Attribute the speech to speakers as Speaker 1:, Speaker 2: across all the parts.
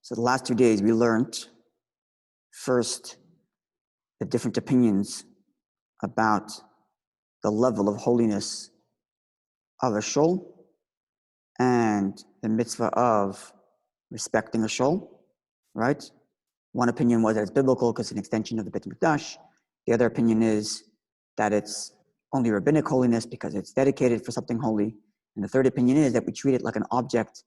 Speaker 1: So the last 2 days we learned first the different opinions about the level of holiness of a shul and the mitzvah of respecting a shul, right? One opinion was that it's biblical because it's an extension of the Beit Mikdash. The other opinion is that it's only rabbinic holiness because it's dedicated for something holy. And the third opinion is that we treat it like an object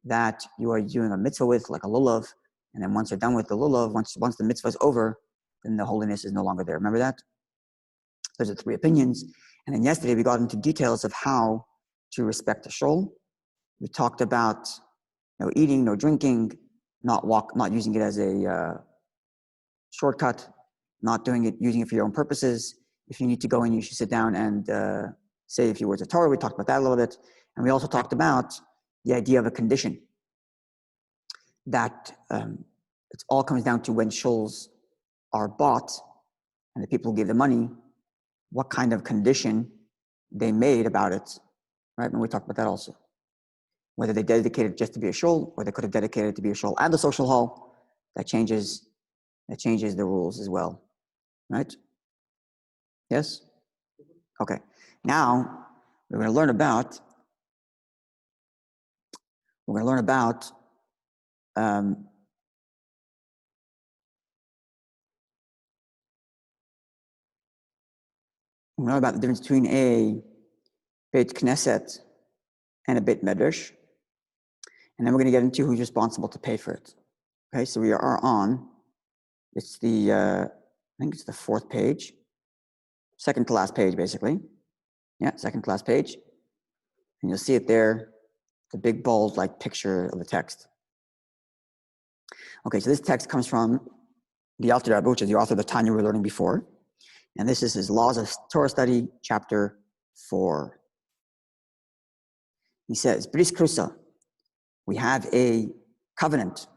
Speaker 1: that you are doing a mitzvah with, like a lulav. And then once you're done with the lulav, once the mitzvah is over, then the holiness is no longer there. Remember that? Those are 3 opinions. And then yesterday we got into details of how to respect the shul. We talked about no eating, no drinking, not using it as a shortcut, not doing it, using it for your own purposes. If you need to go in, you should sit down and say a few words of Torah. We talked about that a little bit. And we also talked about the idea of a condition. That it all comes down to when shuls are bought and the people who gave the money, what kind of condition they made about it, right? And we talked about that also. Whether they dedicated it just to be a shul, or they could have dedicated it to be a shul and a social hall, that changes the rules as well, right? Yes? Okay. Now we're going to learn about the difference between a Beit Knesset and a Beit Medrash. And then we're going to get into who's responsible to pay for it. Okay, so we are on, it's the, I think it's the 4th page. Second to last page, basically. Yeah, second to last page. And you'll see it there, the big bold like picture of the text. Okay, so this text comes from the Rabbi, which is the author of the Tanya we were learning before. And this is his Laws of Torah Study, chapter 4. He says, Bris Krusa, we have a covenant,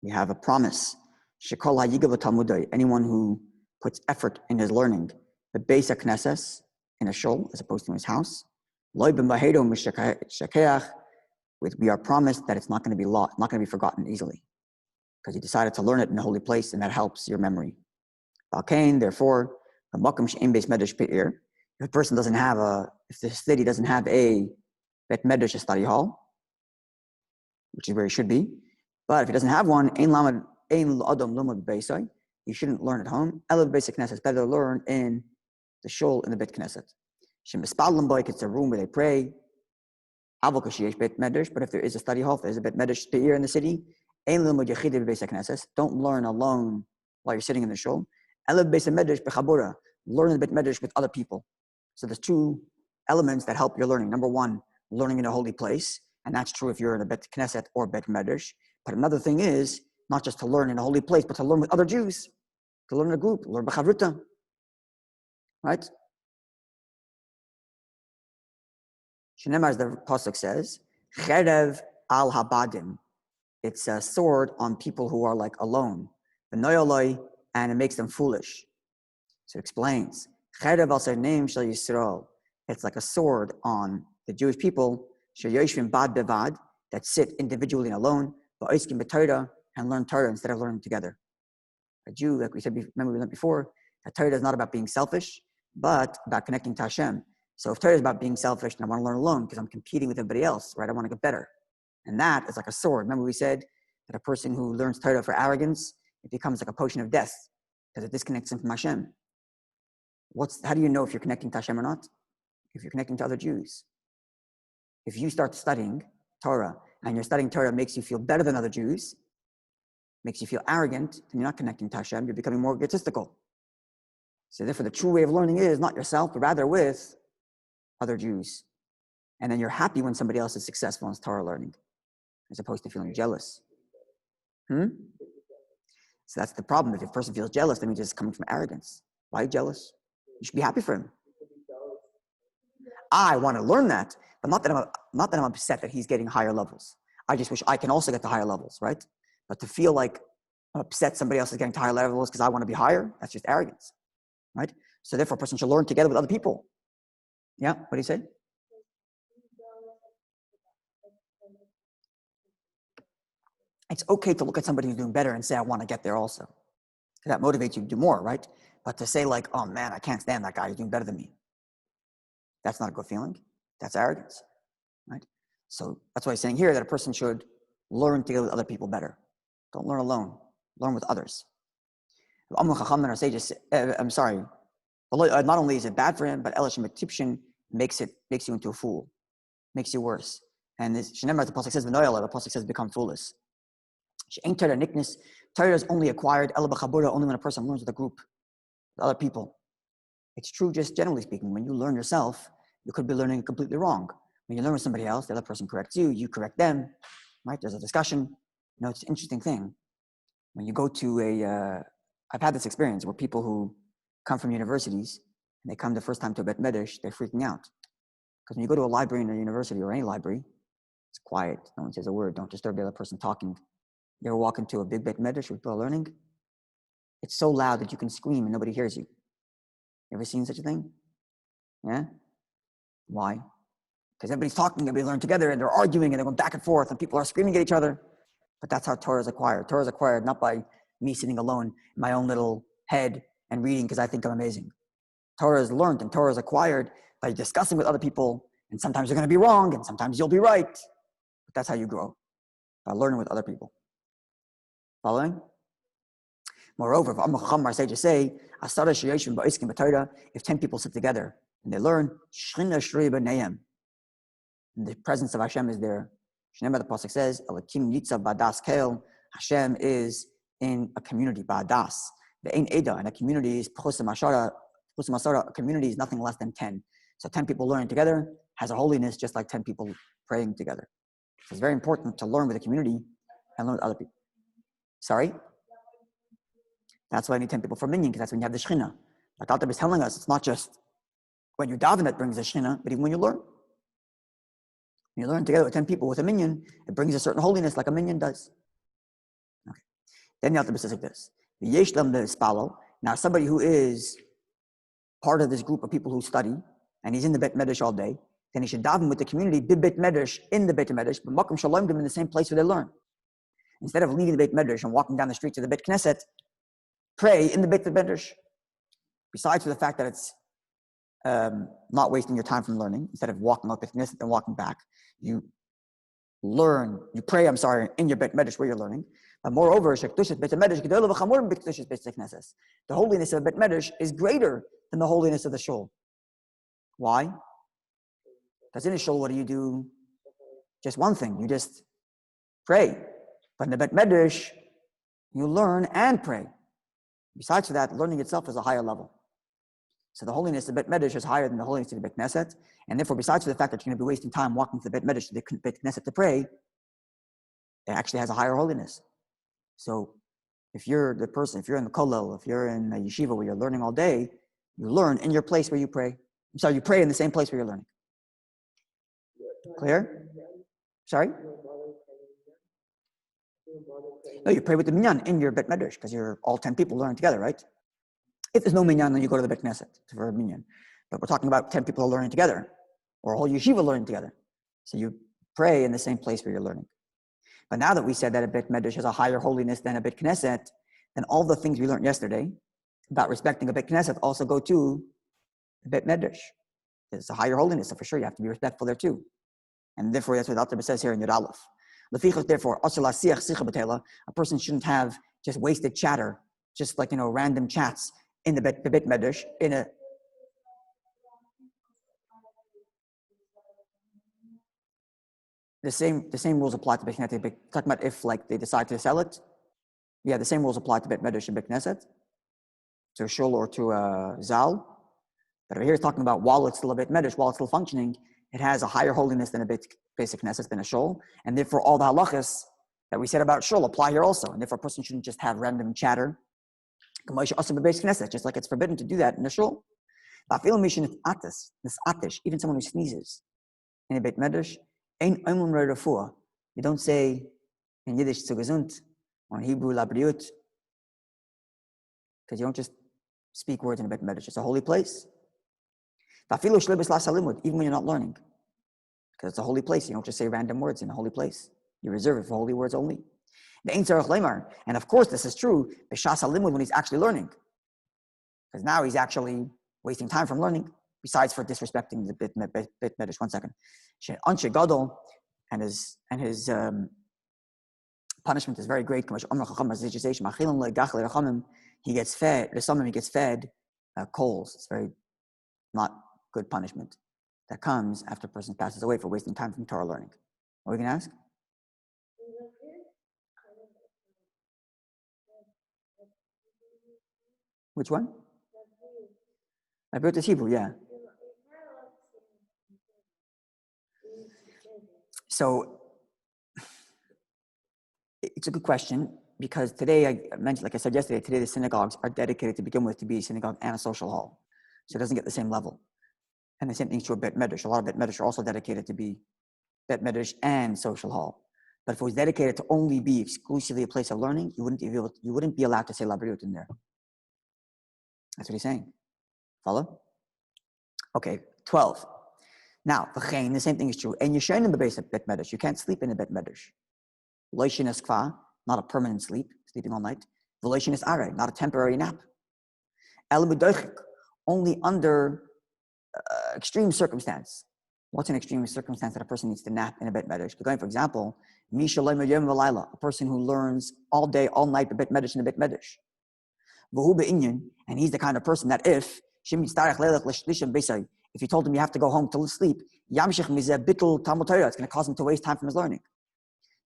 Speaker 1: we have a promise. Shekol hayigav talmudai, anyone who puts effort in his learning, the Beis HaKnesses, in a shul, as opposed to his house. We are promised that it's not going to be lost, not going to be forgotten easily, because you decided to learn it in a holy place, and that helps your memory. Therefore, if a person doesn't have if the city doesn't have a Bet Medrash, a study hall, which is where he should be, but if he doesn't have one, you shouldn't learn at home. It's better to learn in the shul, in the Bet Knesset. It's a room where they pray. But if there is a study hall, if there's a Bet Medrash in the city, don't learn alone while you're sitting in the shul. Learn in the Bet Medrash with other people. So there's 2 elements that help your learning. Number 1, learning in a holy place, and that's true if you're in a Bet Knesset or Bet Medrash. But another thing is not just to learn in a holy place, but to learn with other Jews, to learn in a group, learn b'chavruta, right? Shenemar, as the pasuk says, cherev al habadim. It's a sword on people who are like alone, and it makes them foolish. So it explains, cherev al sarneim shel Yisrael. It's like a sword on the Jewish people, sheyoshvim bad bevad, that sit individually and alone, ba'iskim b'Torah, and learn Torah instead of learning together. A Jew, like we said, remember we learned before, that Torah is not about being selfish, but about connecting to Hashem. So if Torah is about being selfish, then I want to learn alone because I'm competing with everybody else, right? I want to get better. And that is like a sword. Remember we said that a person who learns Torah for arrogance, it becomes like a potion of death because it disconnects him from Hashem. How do you know if you're connecting to Hashem or not? If you're connecting to other Jews. If you start studying Torah and you're studying Torah makes you feel better than other Jews, makes you feel arrogant, then you're not connecting to Hashem, you're becoming more egotistical. So therefore the true way of learning is not yourself, but rather with other Jews. And then you're happy when somebody else is successful in Torah learning, as opposed to feeling jealous. So that's the problem. If a person feels jealous, then it's coming from arrogance. Why are you jealous? You should be happy for him. I want to learn that, but not that I'm upset that he's getting higher levels. I just wish I can also get to higher levels, right? But to feel like I'm upset somebody else is getting to higher levels because I want to be higher, that's just arrogance, right? So therefore, a person should learn together with other people. Yeah, what do you say? It's okay to look at somebody who's doing better and say, I want to get there also. That motivates you to do more, right? But to say like, oh man, I can't stand that guy, he's doing better than me. That's not a good feeling. That's arrogance, right? So that's why he's saying here that a person should learn together with other people better. Don't learn alone, learn with others. Our sages, I'm sorry, not only is it bad for him, but Elishim Tipshin makes you into a fool, makes you worse. And this Shenemar, the Pasuk says, the Pasuk says, become foolish. Torah is only acquired, only when a person learns with a group, with other people. It's true, just generally speaking. When you learn yourself, you could be learning completely wrong. When you learn with somebody else, the other person corrects you, you correct them, right? There's a discussion. It's an interesting thing. When you go to I've had this experience where people who come from universities, and they come the first time to a Bet Medrash, they're freaking out. Because when you go to a library in a university or any library, it's quiet. No one says a word. Don't disturb the other person talking. You ever walk into a big Bet Medrash where people are learning? It's so loud that you can scream and nobody hears you. You ever seen such a thing? Yeah? Why? Because everybody's talking, everybody learn together, and they're arguing, and they're going back and forth, and people are screaming at each other. But that's how Torah is acquired. Torah is acquired not by me sitting alone in my own little head and reading because I think I'm amazing. Torah is learned and Torah is acquired by discussing with other people, and sometimes you're going to be wrong, and sometimes you'll be right. But that's how you grow, by learning with other people. Following? Moreover, our sages say, if 10 people sit together and they learn, the presence of Hashem is there. The Pasuk says, Hashem is in a community, ba'adas. The Ein Eda, and a community is a community is nothing less than 10. So 10 people learning together has a holiness just like 10 people praying together. So it's very important to learn with a community and learn with other people. Sorry? That's why I need 10 people for minyan, because that's when you have the Shechina. Like Alter is telling us, it's not just when you daven that brings the Shechina, but even when you learn. When you learn together with 10 people with a minyan, it brings a certain holiness like a minyan does. Okay. Then the Alter says like this. Now somebody who is part of this group of people who study, and he's in the Bet Medrash all day, then he should daven with the community, Bet Medrash, in the Bet Medrash, but Makom Shalom in the same place where they learn. Instead of leaving the Bet Medrash and walking down the street to the Bet Knesset, pray in the Bet Medrash. Besides for the fact that it's not wasting your time from learning, instead of walking up Bet Knesset and walking back, you pray, in your Bet Medrash where you're learning. But moreover, the holiness of Bet Medrash is greater than the holiness of the Shul. Why? Because in the Shul, what do? Just one thing. You just pray. But in the Bet Medrash, you learn and pray. Besides for that, learning itself is a higher level. So the holiness of the Bet Medrash is higher than the holiness of the Bet Knesset. And therefore, besides for the fact that you're going to be wasting time walking to the Bet Medrash to the Bet Knesset to pray, it actually has a higher holiness. So if you're in the kollel, if you're in a yeshiva where you're learning all day, you learn in your place where you pray. You pray in the same place where you're learning. Clear? Sorry? No, you pray with the minyan in your Bet Medrash because you're all 10 people learning together, right? If there's no minyan, then you go to the Bet Knesset for a minyan. But we're talking about 10 people learning together, or a whole yeshiva learning together. So you pray in the same place where you're learning. But now that we said that a Bet Medrash has a higher holiness than a Bet Knesset, then all the things we learned yesterday about respecting a Bet Knesset also go to the Bet Medrash. It's a higher holiness, so for sure you have to be respectful there too. And therefore, that's what the Alter says here in Yud Aleph. Therefore, a person shouldn't have just wasted chatter, just like, random chats in the Bet Medrash, the same rules apply to Bet Knesset. Talking about if they decide to sell it, yeah, the same rules apply to Bet Medrash and Bet Knesset, to a Shul or to a Zal. But over here it's talking about while it's still a Bet Medrash, while it's still functioning, it has a higher holiness than a basic Knesset, than a Shul, and therefore all the halachas that we said about Shul apply here also, and therefore a person shouldn't just have random chatter. Just like it's forbidden to do that in a Shul. Even someone who sneezes in a Bet Medrash, you don't say in Yiddish zu gesund or in Hebrew la briut, because you don't just speak words in a Bet Medrash. It's a holy place. Even when you're not learning, because it's a holy place, you don't just say random words in a holy place. You reserve it for holy words only. And of course, this is true when he's actually learning, because now he's actually wasting time from learning, besides for disrespecting the bit medrash. 1 second. And his punishment is very great. He gets fed. There's someone he gets fed coals. It's very not good punishment that comes after a person passes away for wasting time from Torah learning. What are we going to ask? Which one? I built this Hebrew, yeah. So it's a good question, because today, I mentioned, like I said yesterday, today the synagogues are dedicated to begin with to be a synagogue and a social hall. So it doesn't get the same level. And the same thing's true of Bet Medrash. A lot of Bet Medrash are also dedicated to be Bet Medrash and social hall. But if it was dedicated to only be exclusively a place of learning, you wouldn't be allowed to say Labriut in there. That's what he's saying. Follow? Okay, 12. Now, the same thing is true. And you're in the base of Bet Medrash. You can't sleep in a Bet Medrash. Loishin is kva, not a permanent sleep, sleeping all night. V'loishin is are, not a temporary nap. Only under extreme circumstance. What's an extreme circumstance that a person needs to nap in a Bet Medrash? For example, a person who learns all day, all night, Bet Medrash in a Bet Medrash. And he's the kind of person that if you told him you have to go home to sleep, it's going to cause him to waste time from his learning.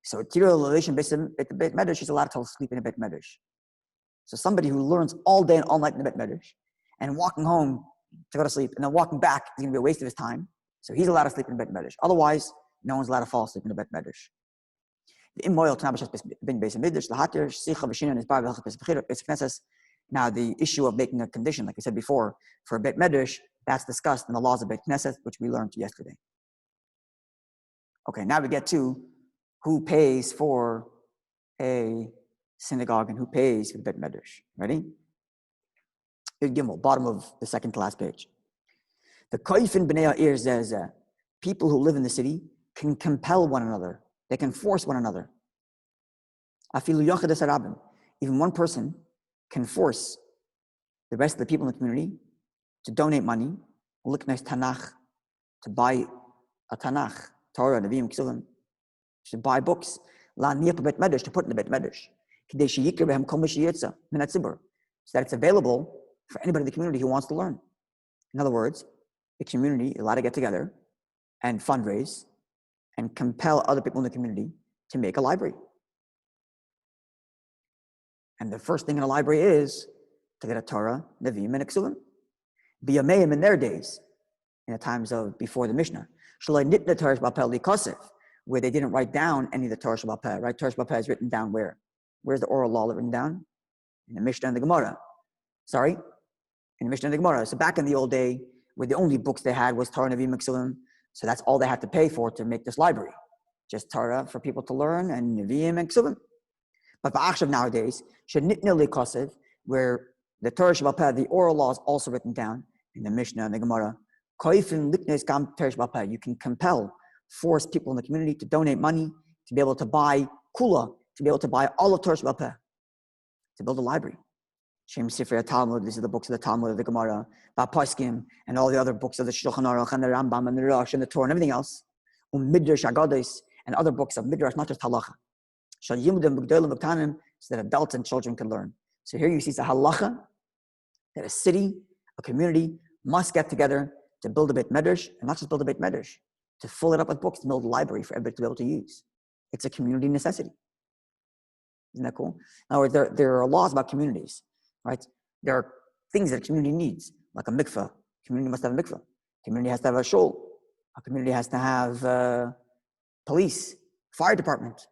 Speaker 1: So Bet Medrash is allowed to sleep in a Bet Medrash. So somebody who learns all day and all night in a Bet Medrash, and walking home to go to sleep, and then walking back is going to be a waste of his time. So he's allowed to sleep in a Bet Medrash. Otherwise, no one's allowed to fall asleep in a Bet Medrash. Now, the issue of making a condition, like I said before, for a Bet Medrash, that's discussed in the laws of Bet Knesset, which we learned yesterday. Okay, now we get to who pays for a synagogue and who pays for the Bet Medrash. Ready? Yud Gimel, bottom of the second to last page. The Koifin B'nei Ha'ir says, people who live in the city can compel one another. They can force one another. Afilu Yochid Esarabim. Even one person can force the rest of the people in the community to donate money, Tanakh, to buy a Tanakh, Torah, Nevi'im, Ksuvim, to buy books, to put in the Bet Medrash, so that it's available for anybody in the community who wants to learn. In other words, the community is allowed to get together and fundraise and compel other people in the community to make a library. And the first thing in a library is to get a Torah, Nevi'im, and Ksuvim. B'yameim in their days, in the times of before the Mishnah, where they didn't write down any of the Torah Shabbat Peh, right? Torah Shabbat Peh is written down where? Where's the oral law written down? In the Mishnah and the Gemara. Sorry? In the Mishnah and the Gemara. So back in the old day, where the only books they had was Torah, Nevi'im, Ksuvim, so that's all they had to pay for to make this library. Just Torah for people to learn and Nevi'im and Ksuvim. But Ba'achshav nowadays, where the Torah Shabbat Peh, the oral law is also written down in the Mishnah and the Gemara. You can compel, force people in the community to donate money, to be able to buy kula, to be able to buy all of Torah Shabbat Peh, to build a library. Shem Sifrei Talmud, these are the books of the Talmud, of the Gemara, Ba'Poskim, and all the other books of the Shulchan Aruch and the Rambam and the Rosh and the Torah and everything else. Midrash Agadis, and other books of Midrash, not just Halacha. So that adults and children can learn. So here you see the halacha that a city, a community must get together to build a Bet Medrash, and not just build a Bet Medrash, to fill it up with books, to build a library for everybody to be able to use. It's a community necessity. Isn't that cool? In other words, there are laws about communities, right? There are things that a community needs, like a mikveh. Community must have a mikveh. Community has to have a shul. A community has to have police, fire department,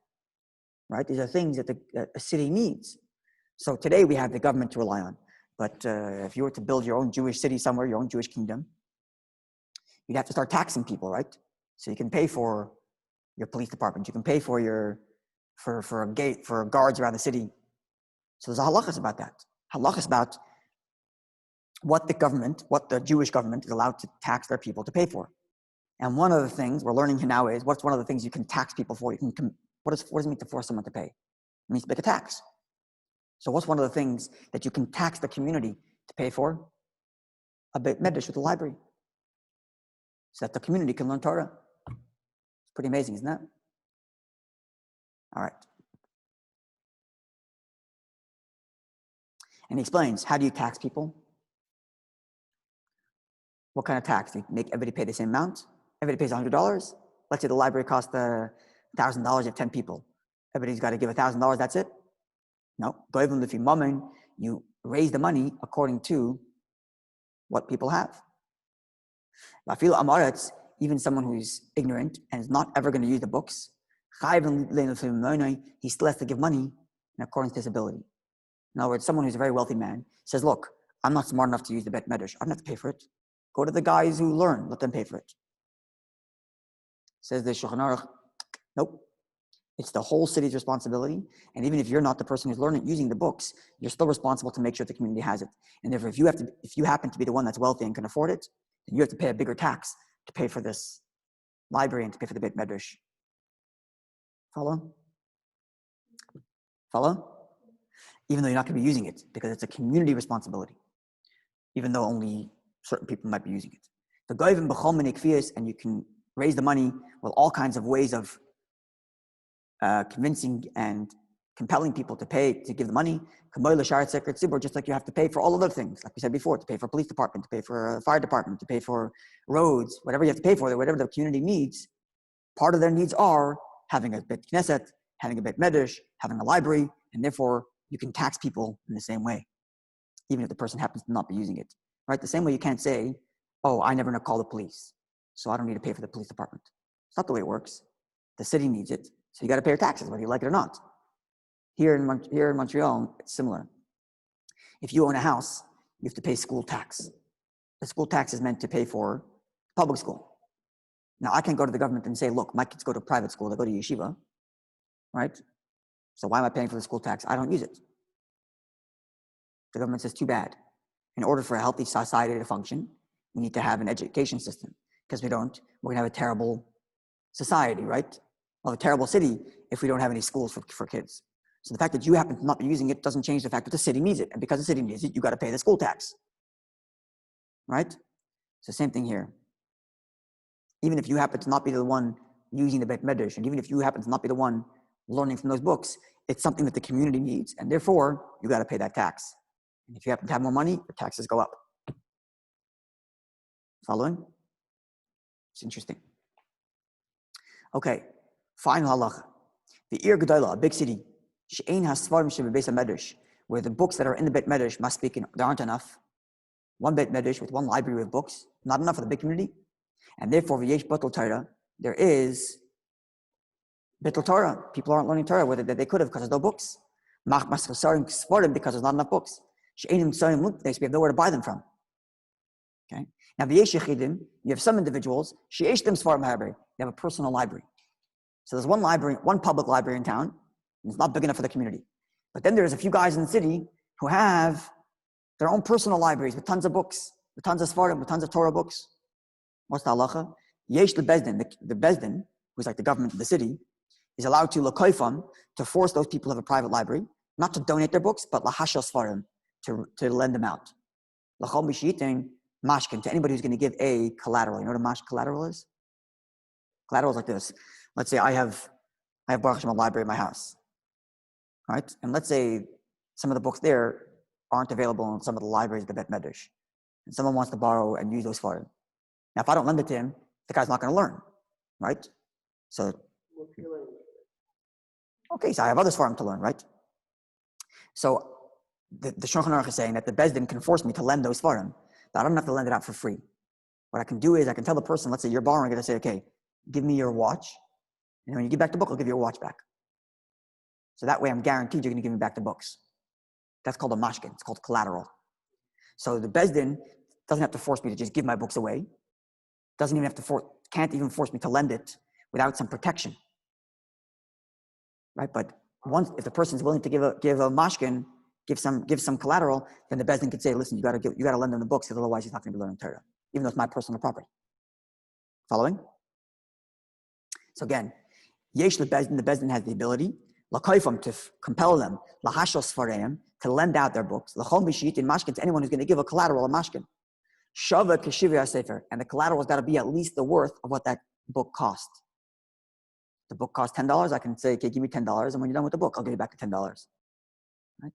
Speaker 1: right? These are things that a city needs. So today we have the government to rely on. But if you were to build your own Jewish city somewhere, your own Jewish kingdom, you'd have to start taxing people, right? So you can pay for your police department. You can pay for for a gate, for guards around the city. So there's a halachas about that. Halachas about what the Jewish government is allowed to tax their people to pay for. And one of the things we're learning here now is, what's one of the things you can tax people for? What does it mean to force someone to pay? means to make a tax. So what's one of the things that you can tax the community to pay for? A beit medrash with a library, so that the community can learn Torah. It's pretty amazing, isn't it? All right. And he explains, how do you tax people? What kind of tax? Do you make everybody pay the same amount? Everybody pays $100. Let's say the library costs $1,000. You have 10 people. Everybody's got to give $1,000. That's it? No. You raise the money according to what people have. Even someone who's ignorant and is not ever going to use the books, he still has to give money in accordance to his ability. In other words, someone who's a very wealthy man says, look, I'm not smart enough to use the beit medrash. I don't have to pay for it. Go to the guys who learn. Let them pay for it. Says the Shulchan Aruch, nope. It's the whole city's responsibility. And even if you're not the person who's learning using the books, you're still responsible to make sure the community has it. And therefore, if you happen to be the one that's wealthy and can afford it, then you have to pay a bigger tax to pay for this library and to pay for the beit medrash. Follow? Even though you're not going to be using it, because it's a community responsibility, even though only certain people might be using it. The goyim b'chol minei kfiyos, and you can raise the money with all kinds of ways of convincing and compelling people to pay, to give the money, just like you have to pay for all other things, like we said before, to pay for a police department, to pay for a fire department, to pay for roads, whatever you have to pay for, whatever the community needs. Part of their needs are having a beit knesset, having a beit medrash, having a library, and therefore you can tax people in the same way, even if the person happens to not be using it. Right? The same way you can't say, oh, I never call the police, so I don't need to pay for the police department. It's not the way it works. The city needs it, so you got to pay your taxes, whether you like it or not. Here in Montreal, it's similar. If you own a house, you have to pay school tax. The school tax is meant to pay for public school. Now, I can't go to the government and say, look, my kids go to private school, they go to yeshiva, right? So why am I paying for the school tax? I don't use it. The government says, too bad. In order for a healthy society to function, we need to have an education system. Because we don't, we're going to have a terrible society, right? Well, a terrible city if we don't have any schools for kids. So the fact that you happen to not be using it doesn't change the fact that the city needs it. And because the city needs it, you got to pay the school tax. Right? So same thing here. Even if you happen to not be the one using the beit medrash, and even if you happen to not be the one learning from those books, it's something that the community needs. And therefore, you got to pay that tax. And if you happen to have more money, your taxes go up. Following? It's interesting. Okay, final halacha. The Ir Gedolah, a big city, she'ein hasvarim shebebeis hamedrash, where the books that are in the beit medrash must speak, there aren't enough. One beit medrash with one library with books, not enough for the big community. And therefore, v'yesh batel Torah, there is batel Torah. People aren't learning Torah, whether they could have because there's no books. Mach maschasarim svarim, because there's not enough books. She'einim sarim luknes, we have nowhere to buy them from. Okay. Now, v'yesh yechidim, you have some individuals, she'esh them svarim haber, they have a personal library. So there's one library, one public library in town, and it's not big enough for the community. But then there's a few guys in the city who have their own personal libraries with tons of books, with tons of svarim, with tons of Torah books. What's the halacha? Yesh the bezdin, the bezdin, who's like the government of the city, is allowed to lakoifam, to force those people who have a private library, not to donate their books, but lahashal svarim, to lend them out. Lachol mishitin mashkin, to anybody who's going to give a collateral. You know what a collateral is? Collateral is like this. Let's say I have Baruch Hashem, a library in my house, right? And let's say some of the books there aren't available in some of the libraries of the beit medrash, and someone wants to borrow and use those for him. Now, if I don't lend it to him, the guy's not going to learn, right? So, okay, so I have others for him to learn, right? So the Shulchan Aruch is saying that the bezdin can force me to lend those for him, but I don't have to lend it out for free. What I can do is I can tell the person, let's say you're borrowing it, I say, okay, give me your watch. And when you give back the book, I'll give you your watch back. So that way I'm guaranteed you're going to give me back the books. That's called a mashkin. It's called collateral. So the bezdin doesn't have to force me to just give my books away. Doesn't even have to can't even force me to lend it without some protection. Right? But once, if the person's willing to give a mashkin, give some collateral, then the bezdin could say, listen, you got to lend him the books, because otherwise he's not going to be learning Torah, even though it's my personal property. Following? So again, yesh the bezdin has the ability, L'koifam, to compel them, lahashos fareim, to lend out their books, l'chol mishit in mashkin, to anyone who's going to give a collateral, a mashkin. Shava keshivya sefer, and the collateral's got to be at least the worth of what that book cost. The book costs $10. I can say, okay, give me $10, and when you're done with the book, I'll give you back the $10. Right?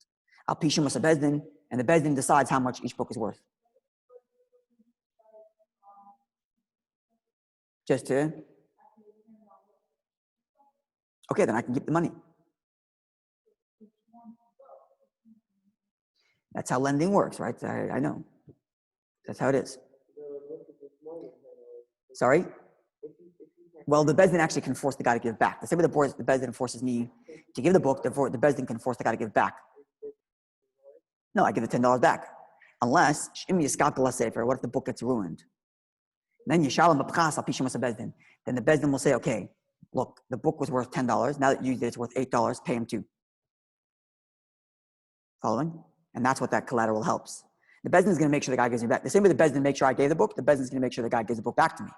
Speaker 1: Al pishim was a bezdin, and the bezdin decides how much each book is worth. Just to, okay, then I can give the money. That's how lending works, right? I know. That's how it is. Sorry? Well, the bezdin actually can force the guy to give back. The same way the bezdin forces me to give the book, the bezdin can force the guy to give back. No, I give the $10 back. Unless, what if the book gets ruined? Then then the bezdin will say, okay, look, the book was worth $10. Now that you used it, it's worth $8. Pay him too. Following? And that's what that collateral helps. The bezdin is going to make sure the guy gives me back. The same way the bezdin makes sure I gave the book, the bezdin is going to make sure the guy gives the book back to me.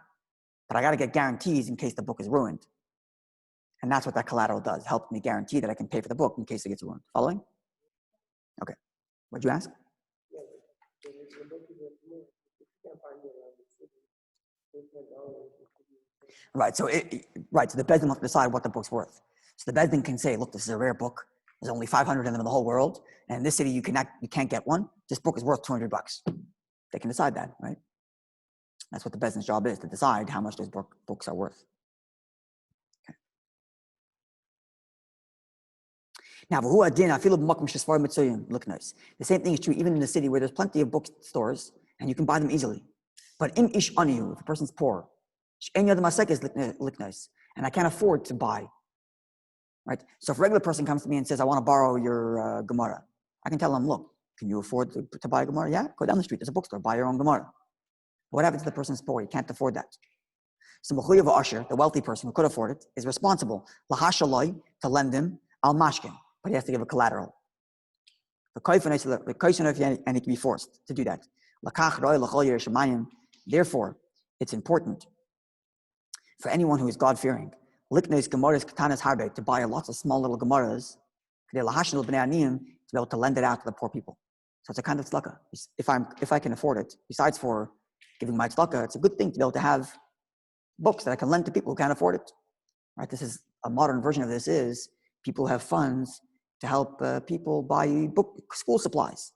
Speaker 1: But I got to get guarantees in case the book is ruined. And that's what that collateral does. Help me guarantee that I can pay for the book in case it gets ruined. Following? Okay. What'd you ask? Right. So so the bezdin must decide what the book's worth. So the bezdin can say, look, this is a rare book. There's only 500 of them in the whole world. And in this city, you can't get one. This book is worth $200. They can decide that, right? That's what the bezdin's job is, to decide how much those books are worth. Okay. Now, look nice. The same thing is true even in the city where there's plenty of bookstores and you can buy them easily. But im ish anihu, if a person's poor, any other masek is look nice, and I can't afford to buy. Right? So if a regular person comes to me and says, I want to borrow your Gemara, I can tell them, look, can you afford to buy a Gemara? Yeah, go down the street. There's a bookstore. Buy your own Gemara. What happens if the person's poor? He can't afford that. So Mechuyev Asher, the wealthy person who could afford it, is responsible lahashaloi, to lend him al mashkin, but he has to give a collateral. And he can be forced to do that. Therefore, it's important for anyone who is God-fearing to buy lots of small little Gemaras to be able to lend it out to the poor people. So it's a kind of tzedakah. If I can afford it, besides for giving my tzedakah, it's a good thing to be able to have books that I can lend to people who can't afford it. Right? This is a modern version of this is people have funds to help people buy school supplies.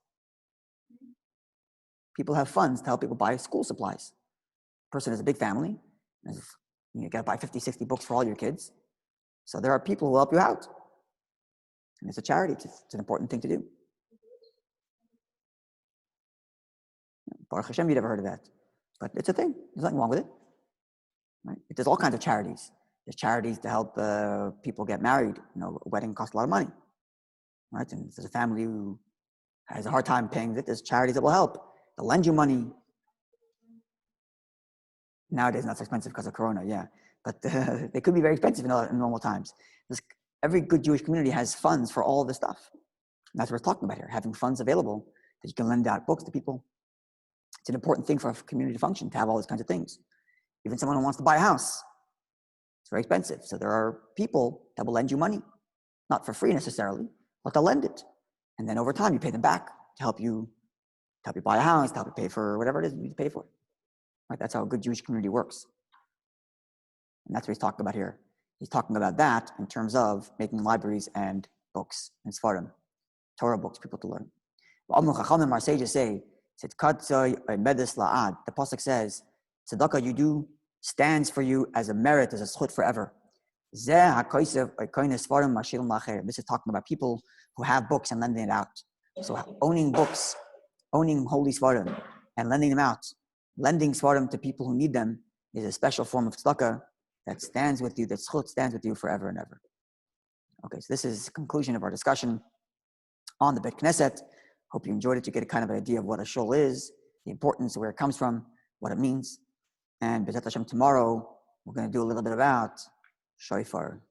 Speaker 1: People have funds to help people buy school supplies. Person has a big family. You got to buy 50, 60 books for all your kids. So there are people who help you out. And it's a charity. It's an important thing to do. Baruch Hashem, you'd ever heard of that. But it's a thing. There's nothing wrong with it. Right? There's all kinds of charities. There's charities to help people get married. A wedding costs a lot of money. Right? And if there's a family who has a hard time paying it, there's charities that will help. They'll lend you money. Nowadays, not so expensive because of Corona, yeah. But they could be very expensive in normal times. Every good Jewish community has funds for all this stuff. And that's what we're talking about here, having funds available that you can lend out books to people. It's an important thing for a community to function, to have all these kinds of things. Even someone who wants to buy a house, it's very expensive. So there are people that will lend you money, not for free necessarily, but they'll lend it. And then over time, you pay them back to help you buy a house, to help you pay for whatever it is you need to pay for. Right? That's how a good Jewish community works. And that's what he's talking about here. He's talking about that in terms of making libraries and books and svarim, Torah books, people to learn. Our sages say, the pasuk says, tzedakah you do stands for you as a merit, as a zchut forever. This is talking about people who have books and lending it out. So owning books, owning holy svarim, and lending them out, lending svarim to people who need them is a special form of tzedakah that stands with you, that zchut stands with you forever and ever. Okay, so this is the conclusion of our discussion on the Bet Knesset. Hope you enjoyed it. You get a kind of an idea of what a shul is, the importance, where it comes from, what it means. And B'ezrat Hashem, tomorrow, we're going to do a little bit about shofar.